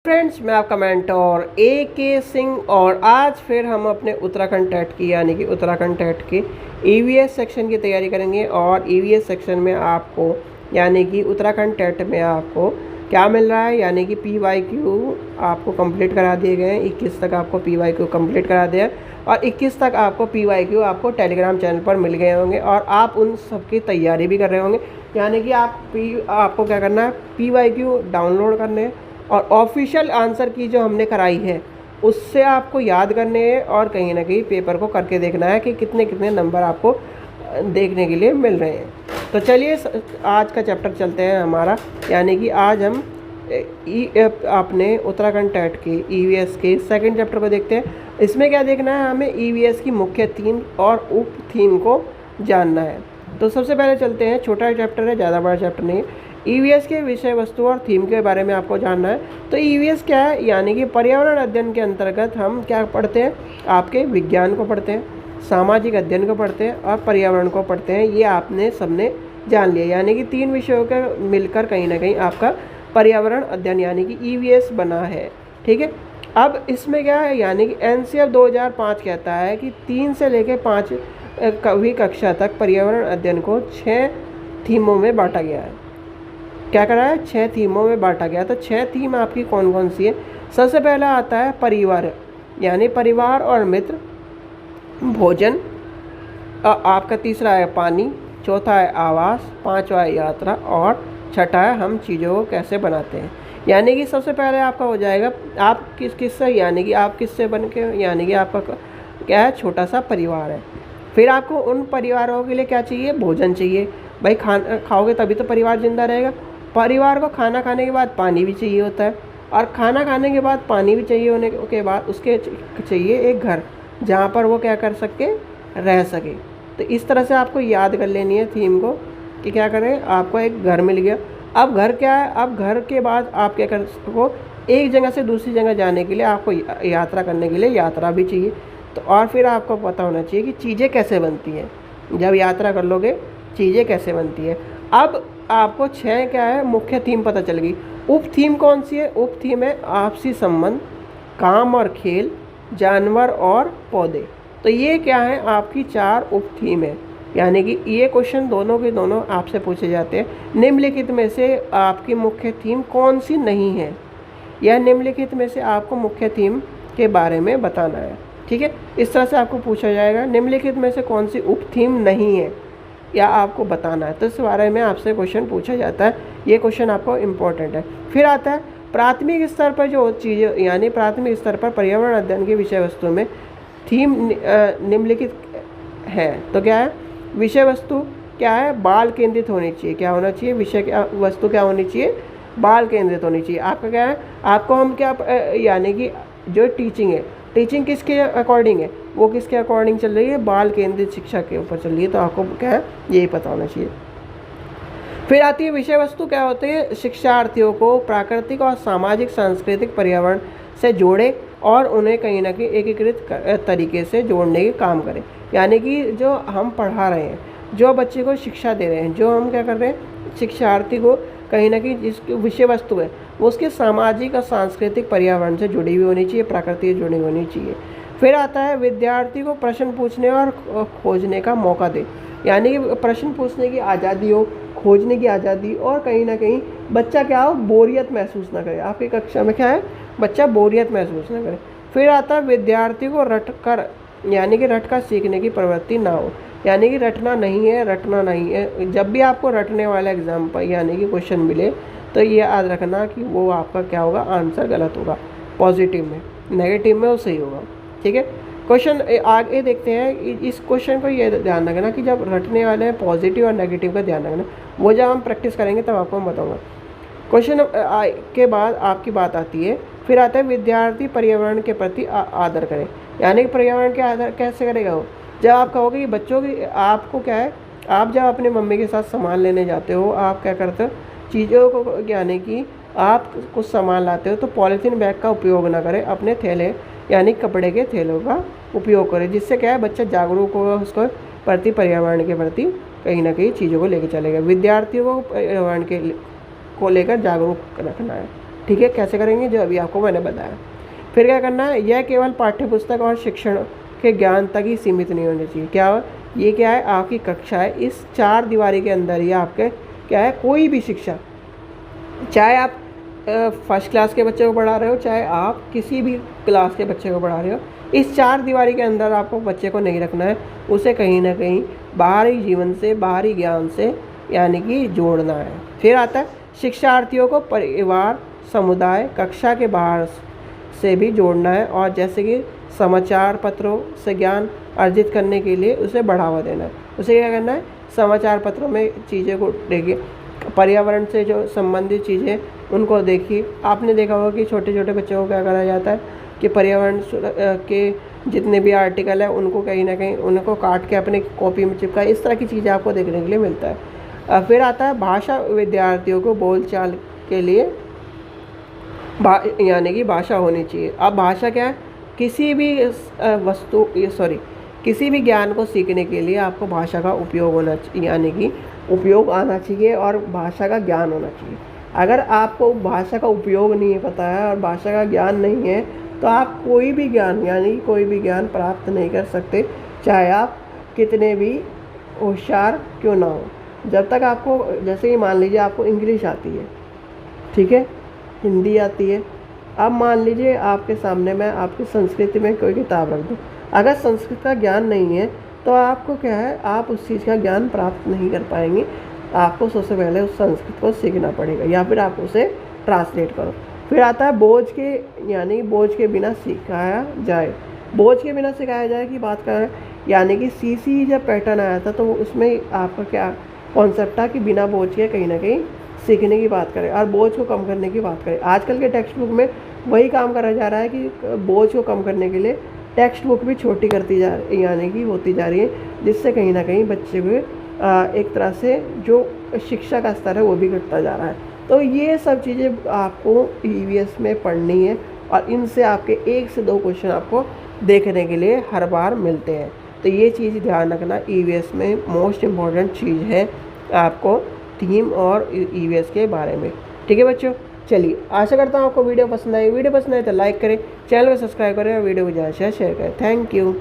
Friends, मैं आपका mentor AK Singh और आज फिर हम अपने उत्तराखंड टेट की यानी कि उत्तराखंड टेट के EVS सेक्शन की तैयारी करेंगे। और EVS सेक्शन में आपको यानी कि उत्तराखंड टेट में आपको क्या मिल रहा है, यानी कि PYQ आपको कंप्लीट करा दिए गए हैं। 21 तक आपको PYQ कंप्लीट करा दिया और 21 तक आपको PYQ आपको टेलीग्राम चैनल पर मिल गए होंगे और आप उन सब की तैयारी भी कर रहे होंगे। यानी कि आपको क्या करना है, PYQ डाउनलोड करने हैं और ऑफिशियल आंसर की जो हमने कराई है उससे आपको याद करने हैं और कहीं ना कहीं पेपर को करके देखना है कि कितने कितने नंबर आपको देखने के लिए मिल रहे हैं। तो चलिए आज का चैप्टर चलते हैं हमारा, यानी कि आज हम अपने उत्तराखंड टेट के EVS के सेकंड चैप्टर को देखते हैं। इसमें क्या देखना है, हमें EVS की मुख्य थीम और उप थीम को जानना है। तो सबसे पहले चलते हैं, छोटा चैप्टर है, ज़्यादा बड़ा चैप्टर नहीं है। EVS के विषय वस्तु और थीम के बारे में आपको जानना है। तो EVS क्या है, यानी कि पर्यावरण अध्ययन के अंतर्गत हम क्या पढ़ते हैं, आपके विज्ञान को पढ़ते हैं, सामाजिक अध्ययन को पढ़ते हैं और पर्यावरण को पढ़ते हैं। ये आपने सबने जान लिया, यानी कि 3 विषयों का मिलकर कहीं ना कहीं आपका पर्यावरण अध्ययन यानी कि EVS बना है। ठीक है, अब इसमें क्या है, यानी कि NCF 2005 कहता है कि 3 से लेकर 5वीं कक्षा तक पर्यावरण अध्ययन को 6 थीमों में बांटा गया है। क्या करा है, 6 थीमों में बांटा गया। तो 6 थीम आपकी कौन कौन सी है? सबसे पहला आता है परिवार, यानी परिवार और मित्र, भोजन, आपका तीसरा है पानी, चौथा है आवास, पांचवा है यात्रा और छठा है हम चीज़ों को कैसे बनाते हैं। यानी कि सबसे पहले आपका हो जाएगा आप किससे, यानी कि आप किससे बन के, यानी कि आपका क्या है, छोटा सा परिवार है। फिर आपको उन परिवारों के लिए क्या चाहिए, भोजन चाहिए। भाई खाओगे तभी तो परिवार जिंदा रहेगा। परिवार को खाना खाने के बाद पानी भी चाहिए होता है और खाना खाने के बाद पानी भी चाहिए होने के बाद उसके चाहिए एक घर जहाँ पर वो क्या कर सके, रह सके। तो इस तरह से आपको याद कर लेनी है थीम को कि क्या करें, आपको एक घर मिल गया। अब घर क्या है, अब घर के बाद आप क्या कर सको, एक जगह से दूसरी जगह जाने के लिए आपको यात्रा करने के लिए यात्रा भी चाहिए। तो और फिर आपको पता होना चाहिए कि चीज़ें कैसे बनती हैं, जब यात्रा कर लोगे चीज़ें कैसे बनती है। अब आपको 6 क्या है, मुख्य थीम पता चल गई। उप थीम कौन सी है? उप थीम है आपसी संबंध, काम और खेल, जानवर और पौधे। तो ये क्या है, आपकी 4 उप थीम है। यानी कि ये क्वेश्चन दोनों के दोनों आपसे पूछे जाते हैं। निम्नलिखित में से आपकी मुख्य थीम कौन सी नहीं है, या निम्नलिखित में से आपको मुख्य थीम के बारे में बताना है। ठीक है, इस तरह से आपको पूछा जाएगा निम्नलिखित में से कौन सी उप थीम नहीं है या आपको बताना है। तो इस बारे में आपसे क्वेश्चन पूछा जाता है। ये क्वेश्चन आपको इम्पोर्टेंट है। फिर आता है प्राथमिक स्तर पर जो चीज़ें, यानी प्राथमिक स्तर पर पर्यावरण अध्ययन की विषय वस्तु में थीम निम्नलिखित है। तो क्या है, विषय वस्तु क्या है, बाल केंद्रित होनी चाहिए। क्या होना चाहिए, विषय वस्तु क्या होनी चाहिए, बाल केंद्रित होनी चाहिए। आपका क्या है, आपको हम क्या यानी कि जो टीचिंग है, टीचिंग किसके अकॉर्डिंग है, वो किसके अकॉर्डिंग चल रही है, बाल केंद्रित शिक्षा के ऊपर चल रही है। तो आपको क्या है, यही पता होना चाहिए। फिर आती है विषय वस्तु, क्या होती है, शिक्षार्थियों को प्राकृतिक और सामाजिक सांस्कृतिक पर्यावरण से जोड़े और उन्हें कहीं ना कहीं एकीकृत तरीके से जोड़ने के काम करें। यानी कि जो हम पढ़ा रहे हैं, जो बच्चे को शिक्षा दे रहे हैं, जो हम क्या कर रहे हैं, शिक्षार्थी को कहीं ना कहीं जिसकी विषय वस्तु है वो उसके सामाजिक और सांस्कृतिक पर्यावरण से जुड़ी हुई होनी चाहिए, प्रकृति से जुड़ी होनी चाहिए। फिर आता है विद्यार्थी को प्रश्न पूछने और खोजने का मौका दे। यानी कि प्रश्न पूछने की आज़ादी हो, खोजने की आज़ादी, और कहीं ना कहीं बच्चा क्या हो, बोरियत महसूस ना करे। आपकी कक्षा में क्या है, बच्चा बोरियत महसूस ना करे। फिर आता है विद्यार्थी को रटकर, यानी कि रट कर सीखने की प्रवृत्ति ना हो। यानी कि रटना नहीं है, रटना नहीं है। जब भी आपको रटने वाला एग्जाम्पल यानी कि क्वेश्चन मिले तो ये याद रखना कि वो आपका क्या होगा, आंसर गलत होगा। पॉजिटिव में, नेगेटिव में वो सही होगा। ठीक है, क्वेश्चन आगे देखते हैं। इस क्वेश्चन को ये ध्यान रखना कि जब रटने वाले हैं पॉजिटिव और नेगेटिव का ध्यान रखना, वो जब हम प्रैक्टिस करेंगे तब आपको मैं बताऊँगा। क्वेश्चन के बाद आपकी बात आती है, फिर आता है विद्यार्थी पर्यावरण के प्रति आदर करें। यानी कि पर्यावरण के आदर कैसे करेगा वो, जब आप कहोगे कि बच्चों की, आपको क्या है, आप जब अपने मम्मी के साथ सामान लेने जाते हो, आप क्या करते हो, चीज़ों को, यानी कि आप कुछ सामान लाते हो तो पॉलीथीन बैग का उपयोग ना करें, अपने थैले यानी कपड़े के थैलों का उपयोग करें। जिससे क्या है, बच्चा जागरूक होगा, उसको प्रति पर्यावरण के प्रति कहीं ना कहीं चीज़ों को लेकर चलेगा। विद्यार्थियों को पर्यावरण को लेकर जागरूक रखना है। ठीक है, कैसे करेंगे जो अभी आपको मैंने बताया। फिर क्या करना है, यह केवल पाठ्यपुस्तक और शिक्षण के ज्ञान तक ही सीमित नहीं होनी चाहिए। क्या ये क्या है, आपकी कक्षा है, इस 4 दीवारी के अंदर ही आपके क्या है, कोई भी शिक्षा, चाहे आप फर्स्ट क्लास के बच्चे को पढ़ा रहे हो, चाहे आप किसी भी क्लास के बच्चे को पढ़ा रहे हो, इस 4 दीवारी के अंदर आपको बच्चे को नहीं रखना है, उसे कहीं ना कहीं बाहरी जीवन से, बाहरी ज्ञान से यानी कि जोड़ना है। फिर आता है शिक्षार्थियों को परिवार, समुदाय, कक्षा के बाहर से भी जोड़ना है, और जैसे कि समाचार पत्रों से ज्ञान अर्जित करने के लिए उसे बढ़ावा देना है। उसे क्या करना है, समाचार पत्रों में चीज़ें को देखिए, पर्यावरण से जो संबंधित चीज़ें उनको देखिए। आपने देखा होगा कि छोटे छोटे बच्चों को क्या करा जाता है कि पर्यावरण के जितने भी आर्टिकल हैं उनको कहीं ना कहीं उनको काट के अपने कॉपी में चिपका, इस तरह की चीज़ें आपको देखने के लिए मिलता है। फिर आता है भाषा, विद्यार्थियों को बोलचाल के लिए यानी कि भाषा होनी चाहिए। अब भाषा क्या है, किसी भी किसी भी ज्ञान को सीखने के लिए आपको भाषा का उपयोग होना चाहिए, यानी कि उपयोग आना चाहिए और भाषा का ज्ञान होना चाहिए। अगर आपको भाषा का उपयोग नहीं पता है और भाषा का ज्ञान नहीं है तो आप कोई भी ज्ञान यानी कोई भी ज्ञान प्राप्त नहीं कर सकते, चाहे आप कितने भी होशियार क्यों ना हो। जब तक आपको, जैसे कि मान लीजिए आपको इंग्लिश आती है, ठीक है, हिंदी आती है, अब मान लीजिए आपके सामने मैं आपकी संस्कृत में कोई किताब रख दूँ, अगर संस्कृत का ज्ञान नहीं है तो आपको क्या है, आप उस चीज़ का ज्ञान प्राप्त नहीं कर पाएंगे। आपको सबसे पहले उस संस्कृत को सीखना पड़ेगा या फिर आप उसे ट्रांसलेट करो। फिर आता है बोझ के, यानी बोझ के बिना सिखाया जाए। बोझ के बिना सिखाया जाए की बात करें, यानी कि सीसी जब पैटर्न आया था तो उसमें आपका क्या कॉन्सेप्ट था कि बिना बोझ के कहीं ना कहीं सीखने की बात करें और बोझ को कम करने की बात करें। आजकल के टेक्स्ट बुक में वही काम करा जा रहा है कि बोझ को कम करने के लिए टेक्स्ट बुक भी छोटी करती जा रही है, यानी कि होती जा रही है, जिससे कहीं ना कहीं बच्चे को एक तरह से जो शिक्षा का स्तर है वो भी घटता जा रहा है। तो ये सब चीज़ें आपको ईवीएस में पढ़नी है और इनसे आपके 1 से 2 क्वेश्चन आपको देखने के लिए हर बार मिलते हैं। तो ये चीज़ ध्यान रखना, ईवीएस में मोस्ट इम्पॉर्टेंट चीज़ है आपको थीम और ईवीएस के बारे में। ठीक है बच्चों, चलिए आशा करता हूँ आपको वीडियो पसंद आई। वीडियो पसंद आए तो लाइक करें, चैनल को सब्सक्राइब करें और वीडियो को ज़्यादा से शेयर करें। Thank you.